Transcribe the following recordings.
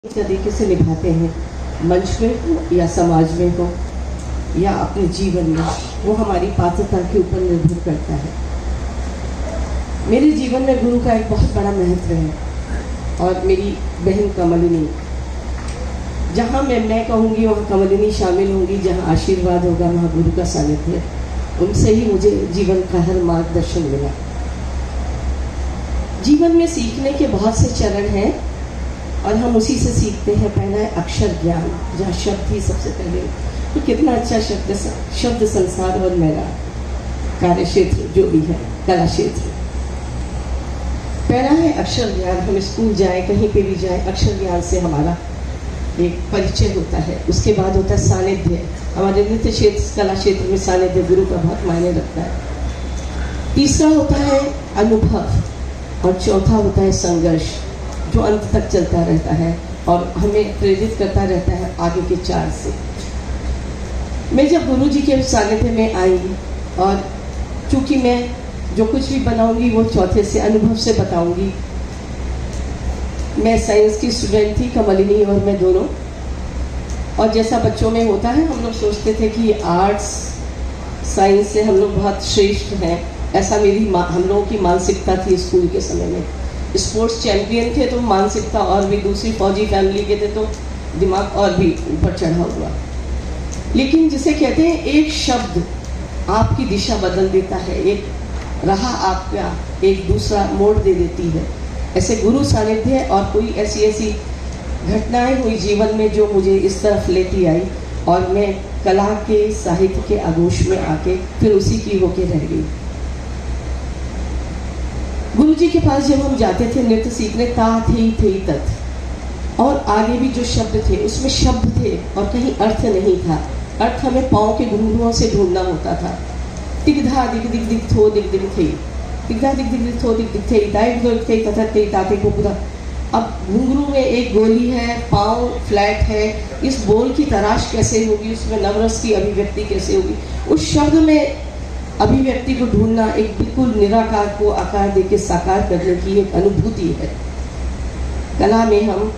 तरीके से निभाते हैं, मंच में हो या समाज में हो या अपने जीवन में, वो हमारी पात्रता के ऊपर निर्भर करता है। मेरे जीवन में गुरु का एक बहुत बड़ा महत्व है और मेरी बहन कमलिनी, जहाँ मैं कहूँगी वहाँ कमलिनी शामिल होंगी, जहाँ आशीर्वाद होगा वहाँ गुरु का सानिध्य। उनसे ही मुझे जीवन का हर मार्गदर्शन मिला। जीवन में सीखने के बहुत से चरण हैं और हम उसी से सीखते हैं। पहला है अक्षर ज्ञान, जहाँ शब्द ही सबसे पहले, तो कितना अच्छा शब्द संसार और मेरा कार्य क्षेत्र जो भी है, कला क्षेत्र। पहला है अक्षर ज्ञान। हम स्कूल जाए, कहीं पे भी जाए, अक्षर ज्ञान से हमारा एक परिचय होता है। उसके बाद होता है सानिध्य। हमारे नृत्य क्षेत्र, कला क्षेत्र में सानिध्य गुरु का बहुत मायने रखता है। तीसरा होता है अनुभव और चौथा होता है संघर्ष, जो अंत तक चलता रहता है और हमें प्रेरित करता रहता है आगे के चार से। मैं जब गुरु जी के सानिध्य में आई और चूँकि मैं जो कुछ भी बनाऊंगी वो चौथे से अनुभव से बताऊंगी। मैं साइंस की स्टूडेंट थी, कमलिनी और मैं दोनों, और जैसा बच्चों में होता है हम लोग सोचते थे कि आर्ट्स साइंस से हम लोग बहुत श्रेष्ठ हैं, ऐसा हम लोगों की मानसिकता थी स्कूल के समय में। स्पोर्ट्स चैंपियन थे तो मानसिकता और भी, दूसरी फौजी फैमिली के थे तो दिमाग और भी ऊपर चढ़ा हुआ। लेकिन जिसे कहते हैं एक शब्द आपकी दिशा बदल देता है, एक राह आपका एक दूसरा मोड़ दे देती है। ऐसे गुरु सानिध्य और कोई ऐसी घटनाएं हुई जीवन में जो मुझे इस तरफ लेती आई और मैं कला के साहित्य के आगोश में आके फिर उसी की होके रह गई। गुरु जी के पास जब हम जाते थे नृत्य सीखने, ता थे तत्, और आगे भी जो शब्द थे उसमें शब्द थे और कहीं अर्थ नहीं था। अर्थ हमें पाँव के घुंघरुओं से ढूंढना होता था। दिग्धा दिग दिग दिग थो दिग दिग थे, दिग्धा दिग दिग दिग थो दिग दिग थे, दाई दो थे तथा थे ताते को पूरा। अब घुंघरू में एक गोली है, पाँव फ्लैट है, इस बोल की तलाश कैसे होगी, उसमें नवरस की अभिव्यक्ति कैसे होगी, उस शब्द में अभिव्यक्ति को ढूंढना एक बिल्कुल निराकार को आकार देके साकार करने की एक अनुभूति है। कला में हम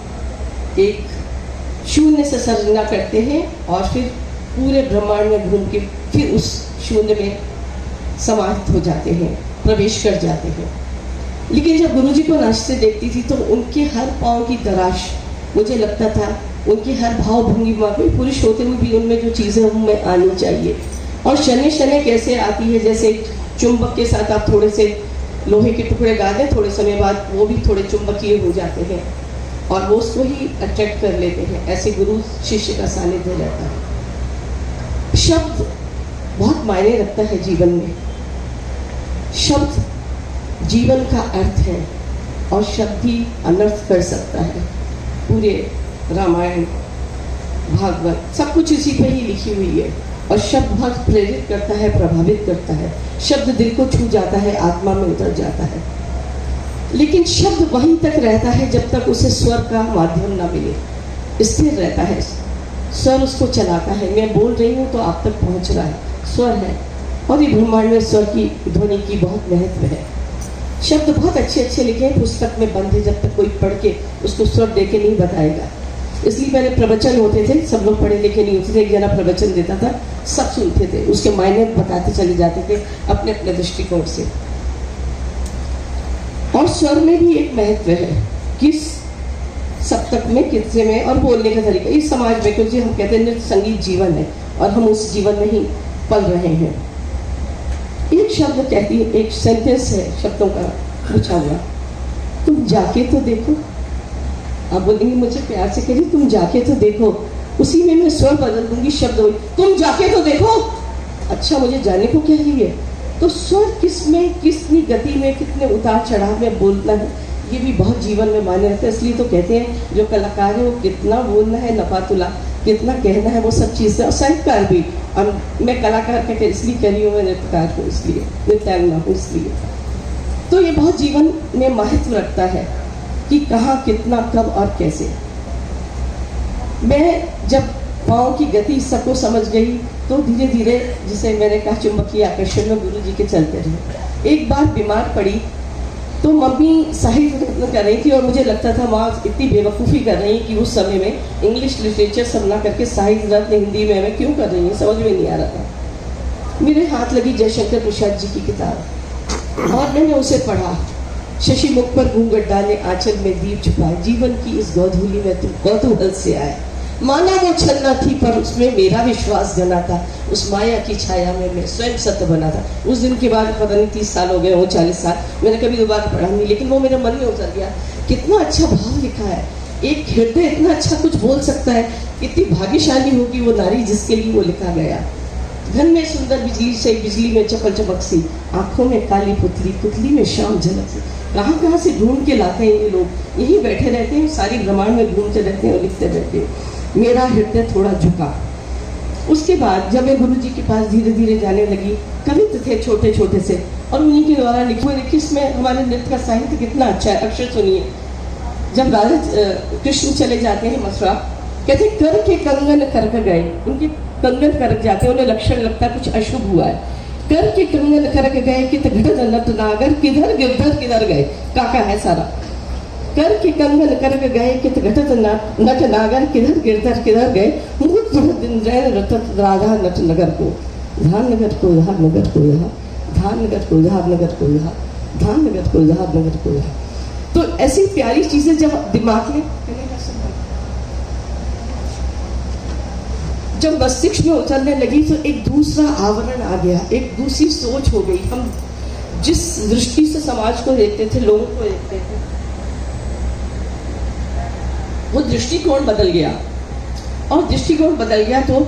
एक शून्य से सर्जना करते हैं और फिर पूरे ब्रह्मांड में घूम के फिर उस शून्य में समाहित हो जाते हैं, प्रवेश कर जाते हैं। लेकिन जब गुरुजी को नाचते देखती थी तो उनके हर पाँव की तराश, मुझे लगता था उनके हर भाव भंगिमा में, पुरुष होते हुए भी उनमें जो चीज़ें उनमें आनी चाहिए, और शनि शनि कैसे आती है। जैसे चुंबक के साथ आप थोड़े से लोहे के टुकड़े डाल दें, थोड़े समय बाद वो भी थोड़े चुंबकीय हो जाते हैं और वो उसको ही अट्रैक्ट कर लेते हैं। ऐसे गुरु शिष्य का सानिध्य रहता है। शब्द बहुत मायने रखता है जीवन में। शब्द जीवन का अर्थ है और शब्द ही अनर्थ कर सकता है। पूरे रामायण भागवत सब कुछ इसी पे ही लिखी हुई है और शब्द बहुत प्रेरित करता है, प्रभावित करता है। शब्द दिल को छू जाता है, आत्मा में उतर जाता है। लेकिन शब्द वहीं तक रहता है जब तक उसे स्वर का माध्यम ना मिले, स्थिर रहता है। स्वर उसको चलाता है। मैं बोल रही हूँ तो आप तक पहुँच रहा है, स्वर है। और ये ब्रह्मांड में स्वर की, ध्वनि की बहुत महत्व है। शब्द बहुत अच्छे लिखे हैं, पुस्तक में बंद है, जब तक कोई पढ़ के उसको स्वर दे के नहीं बताएगा। इसलिए पहले प्रवचन होते थे, सब लोग पढ़े लिखे नहीं होते थे, एक जना प्रवचन देता था, सब सुनते थे, उसके मायने बताते चले जाते थे अपने अपने दृष्टिकोण से। और स्वर में भी एक महत्व है, किस सप्तक में, किस्से में और बोलने का तरीका। इस समाज में, क्योंकि हम कहते हैं नृत्य संगीत जीवन है और हम उस जीवन में ही पल रहे हैं। एक शब्द कहती है, एक सेंटेंस है शब्दों का पूछा हुआ, तुम जाके तो देखो। आप बोलेंगे मुझे प्यार से करिए, तुम जाके तो देखो। उसी में मैं स्वर बदल दूंगी, शब्द हो, तुम जाके तो देखो। अच्छा, मुझे जाने को क्या है ये? तो स्वर किस में, कितनी गति में, कितने उतार चढ़ाव में बोलना है, ये भी बहुत जीवन में मायने रखते हैं। इसलिए तो कहते हैं जो कलाकार है वो कितना बोलना है, नफातुला कितना कहना है, वो सब चीज़ें। और साहित्यकार भी, मैं कलाकार कहते इसलिए कह रही हूँ, मैं नृत्यकार हूँ इसलिए, नृत्यांगना हूँ इसलिए। तो ये बहुत जीवन में महत्व रखता है कि कहाँ, कितना, कब और कैसे। मैं जब पाँव की गति सबको समझ गई तो धीरे धीरे, जिसे मैंने कहा चुंबकीय आकर्षण में गुरु जी के चलते रहे। एक बार बीमार पड़ी तो मम्मी साहित्य रत्न कर रही थी और मुझे लगता था माँ इतनी बेवकूफ़ी कर रही कि उस समय में इंग्लिश लिटरेचर सब ना करके साहित्य रत्न हिंदी में मैं क्यों कर रही हूँ, समझ में नहीं आ रहा था। मेरे हाथ लगी जयशंकर प्रसाद जी की किताब और मैंने उसे पढ़ा। शशि मुख पर घूंघट डाले आंचल में दीप छुपाए, जीवन की इस गौधूली में तुम कौतूहल से आए। माना वो छलना थी पर उसमें मेरा विश्वास जना था, उस माया की छाया में मैं स्वयं सत्य बना था। उस दिन के बाद पता नहीं 30 साल हो गए, वो 40 साल, मैंने कभी दोबारा पढ़ा नहीं, लेकिन वो मेरे मन में उतर गया। कितना अच्छा भाव लिखा है, एक हृदय इतना अच्छा कुछ बोल सकता है। कितनी भाग्यशाली होगी वो नारी जिसके लिए वो लिखा गया। घर में सुंदर बिजली से, बिजली में चपल चपक सी, आंखों में काली पुतली, पुतली में शाम झलक सी। कहाँ कहाँ से ढूंढ के लाते हैं ये लोग, यहीं बैठे रहते हैं, सारी ब्रह्मांड में घूमते रहते हैं और लिखते रहते हैं। मेरा हृदय थोड़ा झुका। उसके बाद जब मैं गुरु जी के पास धीरे धीरे जाने लगी, कवित्र थे छोटे छोटे से और उन्हीं के द्वारा लिखे हुए, देखिए इसमें हमारे नृत्य का साहित्य कितना अच्छा है। अक्षर सुनिए, जब राधा कृष्ण चले जाते हैं मथुरा, कहते कर के कंगन करक गए, उनके कंगन करक जाते हैं, उन्हें लक्षण लगता है कुछ अशुभ हुआ है। कर के कंगन करक गए कि घट नट नागर, किधर गिरधर किधर गए, काका है सारा। कर के कंगन करक गए कि घटत नट नागर, किधर गिरधर किधर गए, मुकुट दिन रैन रतत राधा नट नगर को, धान नगर को धार नगर को यहाँ, धान नगर को धार नगर को यहाँ, धान नगर को धार नगर को यहाँ। तो ऐसी प्यारी चीजें जब दिमाग में, जब मस्तिष्क में उतरने लगी तो एक दूसरा आवरण आ गया, एक दूसरी सोच हो गई। हम जिस दृष्टि से समाज को देखते थे, लोगों को देखते थे, वो दृष्टिकोण बदल गया। और दृष्टिकोण बदल गया तो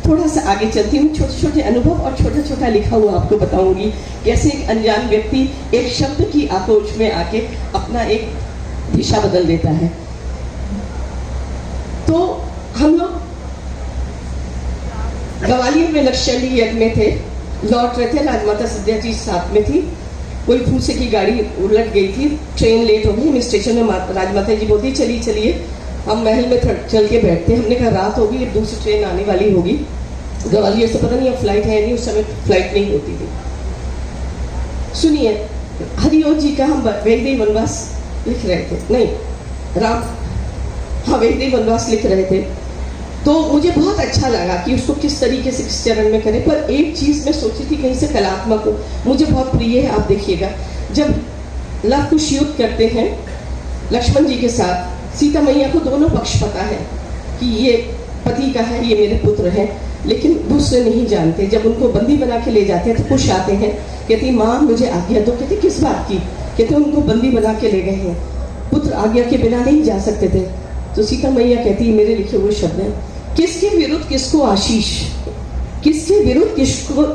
थोड़ा सा आगे चलती हूँ, छोटे छोटे अनुभव और छोटा छोटा लिखा हुआ आपको बताऊंगी, कैसे एक अनजान व्यक्ति एक शब्द की आकोश में आके अपना एक दिशा बदल देता है। तो हम लोग ग्वालियर में लक्षणी यज्ञ में थे, लौट रहे थे, राजमाता सद्या जी साथ में थी। कोई फूसे की गाड़ी उलट गई थी, ट्रेन लेट हो गई, हम स्टेशन में, राजमाता जी बोलती चलिए चलिए, हम महल में चल के बैठते। हमने कहा रात होगी, अब दूसरी ट्रेन आने वाली होगी ग्वालियर से, पता नहीं अब फ्लाइट है नहीं, उस समय फ्लाइट नहीं होती थी। सुनिए, हरिओम जी का हम वैदेही वनवास लिख रहे थे, नहीं राम, हाँ वैदेही वनवास लिख रहे थे। तो मुझे बहुत अच्छा लगा कि उसको किस तरीके से किस चरण में करें, पर एक चीज मैं सोची थी कहीं से कलात्मक हो, मुझे बहुत प्रिय है। आप देखिएगा, जब लव कुश युद्ध करते हैं लक्ष्मण जी के साथ, सीता मैया को दोनों पक्ष पता है कि ये पति का है, ये मेरे पुत्र है, लेकिन दूसरे नहीं जानते। जब उनको बंदी बना के ले जाते हैं तो कुश आते हैं, कहती माँ मुझे आज्ञा दो। कहती किस बात की? कहते उनको बंदी बना के ले गए हैं, पुत्र आज्ञा के बिना नहीं जा सकते थे। तो सीता मैया कहती मेरे लिखे हुए शब्द हैं, किसके विरुद्ध किसको आशीष, किसके विरुद्ध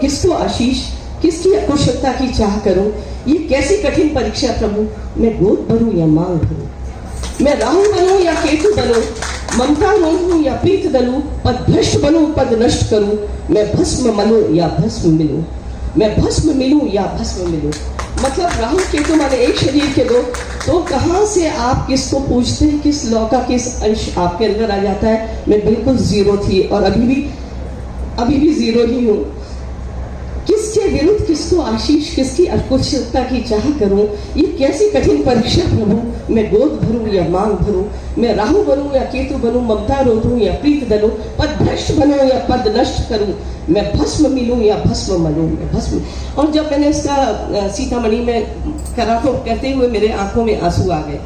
किसको आशीष, किसकी अकुशलता की चाह करूं, ये कैसी कठिन परीक्षा प्रभु, मैं गोद भरूं या मांग भरूं, मैं राहु बनूं या केतु बनूं, ममता रोंदूं या प्रीत दलूं, पद भ्रष्ट बनूं पद नष्ट करूं, मैं भस्म मलूं या भस्म मिलूं, मैं भस्म मिलूं या भस्म मिलूं। मतलब राहु केतु माने एक शरीर के दो, तो कहाँ से आप किसको पूछते हैं, किस लौ का किस अंश आपके अंदर आ जाता है। मैं बिल्कुल जीरो थी और अभी भी जीरो ही हूँ। किसके विरुद्ध किसको आशीष, किसकी अकुशलता की चाह करूं, ये कैसी कठिन परीक्षा प्रभु, मैं गोद भरूं या मांग भरूं, मैं राहु बनूं या केतु बनूं, ममता रोधूं या प्रीत दलूं, पद भ्रष्ट बनूं या पद नष्ट करूं, मैं भस्म मिलूं या भस्म मलूं, मैं भस्म। और जब मैंने इसका सीतामढ़ी में करा तो कहते हुए मेरे आंखों में आंसू आ गए।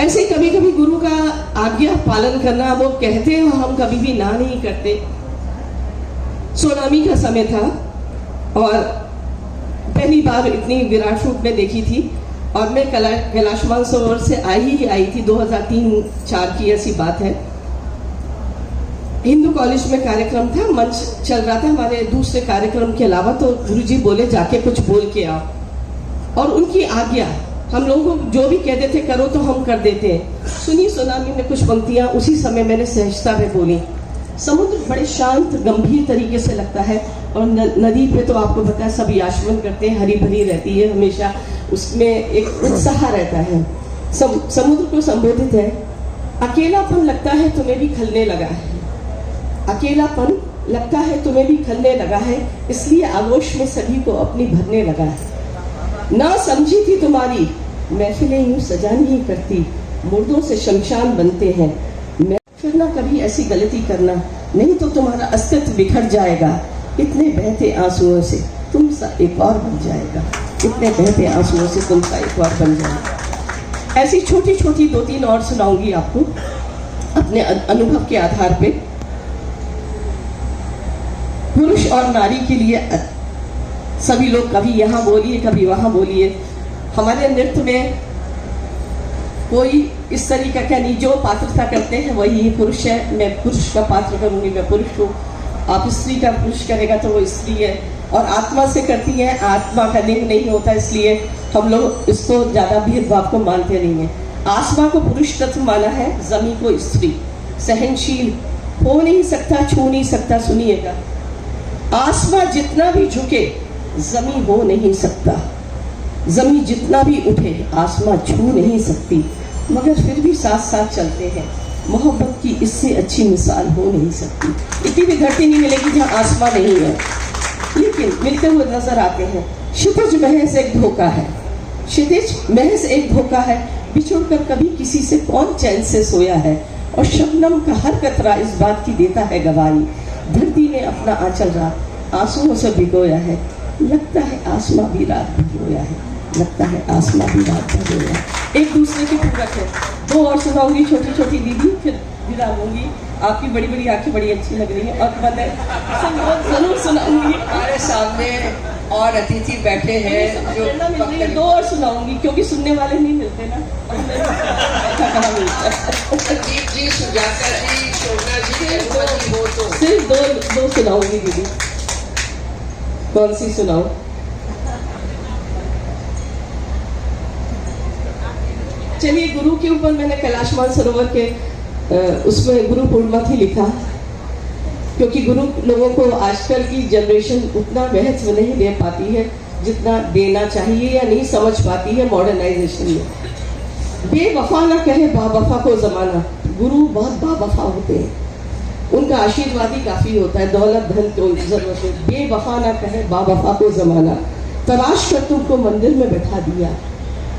ऐसे कभी कभी गुरु का आज्ञा पालन करना, वो कहते हैं हम कभी भी ना नहीं करते। सुनामी का समय था और पहली बार इतनी विराट रूप में देखी थी, और मैं कैलाश मानसरोवर से आई थी, 2003-4 की ऐसी बात है। हिंदू कॉलेज में कार्यक्रम था, मंच चल रहा था हमारे दूसरे कार्यक्रम के अलावा, तो गुरुजी बोले जाके कुछ बोल के आओ, और उनकी आज्ञा हम लोगों को जो भी कहते थे करो तो हम कर देते हैं। सुनी सुनामी में कुछ पंक्तियां, उसी समय मैंने सहजता में बोली। समुद्र बड़े शांत गंभीर तरीके से लगता है, और नदी पे तो आपको पता है सब याचमन करते हैं, हरी भरी रहती है हमेशा, उसमें एक उत्साह रहता है। समुद्र को संबोधित है, अकेलापन लगता है तुम्हें भी खलने लगा है, अकेलापन लगता है तुम्हें भी खलने लगा है, इसलिए आगोश में सभी को अपनी भरने लगा है। ना समझी थी तुम्हारी महफिलें यूं सजा नहीं करती, मुर्दों से शमशान बनते हैं। मैं फिर ना कभी ऐसी गलती करना, नहीं तो तुम्हारा अस्तित्व बिखर जाएगा। इतने बहते आंसुओं से तुम सा एक और बन जाएगा, इतने बहते आंसुओं से तुम सा एक और बन जाएगा। ऐसी छोटी छोटी 2-3 और सुनाऊंगी आपको अपने अनुभव के आधार पे। पुरुष और नारी के लिए सभी लोग कभी यहाँ बोलिए कभी वहाँ बोलिए। हमारे नृत्य में कोई इस तरीका का नहीं, जो पात्रता करते हैं वही पुरुष है। मैं पुरुष का पात्र करूंगी, मैं पुरुष हूँ। आप स्त्री का पुरुष करेगा तो वो स्त्री है। और आत्मा से करती है, आत्मा का लिंग नहीं होता, इसलिए हम लोग इसको ज्यादा भेदभाव को मानते नहीं है। आसमां को पुरुष तत्व माना है, जमीन को स्त्री। सहनशील हो नहीं सकता, छू नहीं सकता। सुनिएगा, आसमां जितना भी झुके जमीन हो नहीं सकता, जमीन जितना भी उठे आसमां छू नहीं सकती, मगर फिर भी साथ साथ चलते हैं। मोहब्बत की इससे अच्छी मिसाल हो नहीं सकती। इतनी भी धरती नहीं मिलेगी जहाँ आसमां नहीं है, लेकिन मिलते हुए नजर आते हैं। क्षितिज महज एक धोखा है, क्षितिज महज एक धोखा है। बिछुड़कर कभी किसी से कौन चैन से सोया है, और शबनम का हर कतरा इस बात की देता है गवाही। धरती ने अपना आंचल रात आंसुओं से भिगोया है, लगता है आसमां भी रात भिगोया है, लगता है आसमां भी रात भिगोया है। एक दूसरे के पूरक है। 2 और सुनाऊंगी छोटी छोटी दीदी, फिर विदा लूंगी। आपकी बड़ी बड़ी आंखें बड़ी अच्छी लग रही है और मैं जरूर सुनाऊंगी। हमारे सामने और अतिथि बैठे हैं जो मिल रही है। 2 और सुनाऊंगी क्योंकि सुनने वाले नहीं मिलते ना। कहाँ मिलता है। अजीत जी, सुजाता जी, शोभना जी, हो तो सिर्फ दो सुनाऊंगी दीदी। कौन सी सुनाऊं? चलिए, गुरु के ऊपर मैंने कैलाश मानसरोवर के उसमें गुरु पूर्णमथी लिखा, क्योंकि गुरु लोगों को आजकल की जनरेशन उतना महत्व नहीं दे पाती है जितना देना चाहिए, या नहीं समझ पाती है मॉडर्नाइजेशन में। बेवफा ना कहे बावफा को जमाना, गुरु बहुत बावफा होते हैं, उनका आशीर्वाद ही काफी होता है, दौलत धन तो जरूरत है। बेवफा ना कहे बावफा को जमाना, तराश कर तुमको मंदिर में बैठा दिया।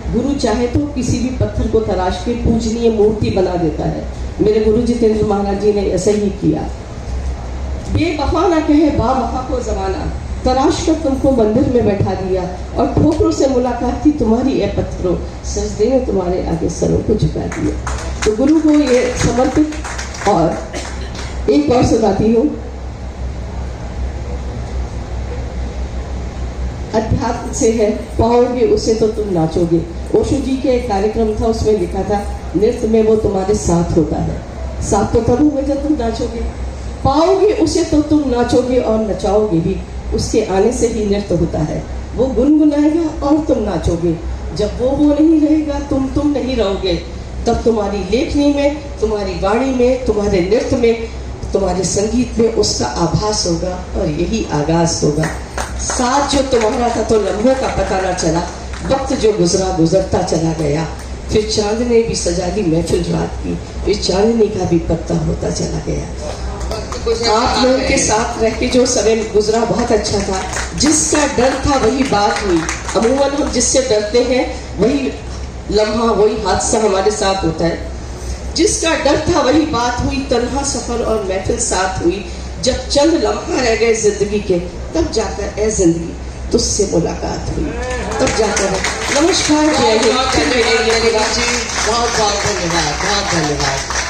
गुरु चाहे तो किसी भी पत्थर को तराश के पूजनीय मूर्ति बना देता है। मेरे गुरु जितेंद्र महाराज जी ने ऐसा ही किया। बेवफा ना कहे बावफा को जमाना, तराश कर तुमको मंदिर में बैठा दिया, और ठोकरों से मुलाकात की तुम्हारी ए पत्थरों, सजदे ने तुम्हारे आगे सरों को झुका दिया। तो गुरु को ये समर्पित। और एक और सुनाती हूँ, अध्यात्म से है, पाओगे उसे तो तुम नाचोगे। ओशो जी के एक कार्यक्रम था, उसमें लिखा था नृत्य में वो तुम्हारे साथ होता है, साथ तो तब होगा जब तुम नाचोगे। पाओगे उसे तो तुम नाचोगे और नचाओगे भी, उसके आने से ही नृत्य होता है। वो गुनगुनाएगा और तुम नाचोगे। जब वो नहीं रहेगा, तुम नहीं रहोगे, तब तुम्हारी लेखनी में, तुम्हारी वाणी में, तुम्हारे नृत्य में, तुम्हारे संगीत में उसका आभास होगा, और यही आगाज होगा। साथ जो तुम्हारा था तो लम्हों का पता ना चला, वक्त जो गुजरा गुजरता चला गया। फिर चांद ने भी सजा ली महफिल रात की, फिर चांदनी का भी पत्ता होता चला गया। आप लोगों के साथ रह के जो समय गुजरा बहुत अच्छा था। जिसका डर था वही बात हुई। अमूमन हम जिससे डरते हैं वही लम्हा, वही हादसा हमारे साथ होता है। जिसका डर था वही बात हुई, तन्हा सफर और महफिल साथ हुई। जब चंद लम्हा रह गए जिंदगी के, तब जाकर ए जिंदगी तुझसे मुलाकात हुई, तब जाकर। नमस्कार, जय हिंद। बहुत बहुत धन्यवाद, बहुत बहुत धन्यवाद, बहुत धन्यवाद।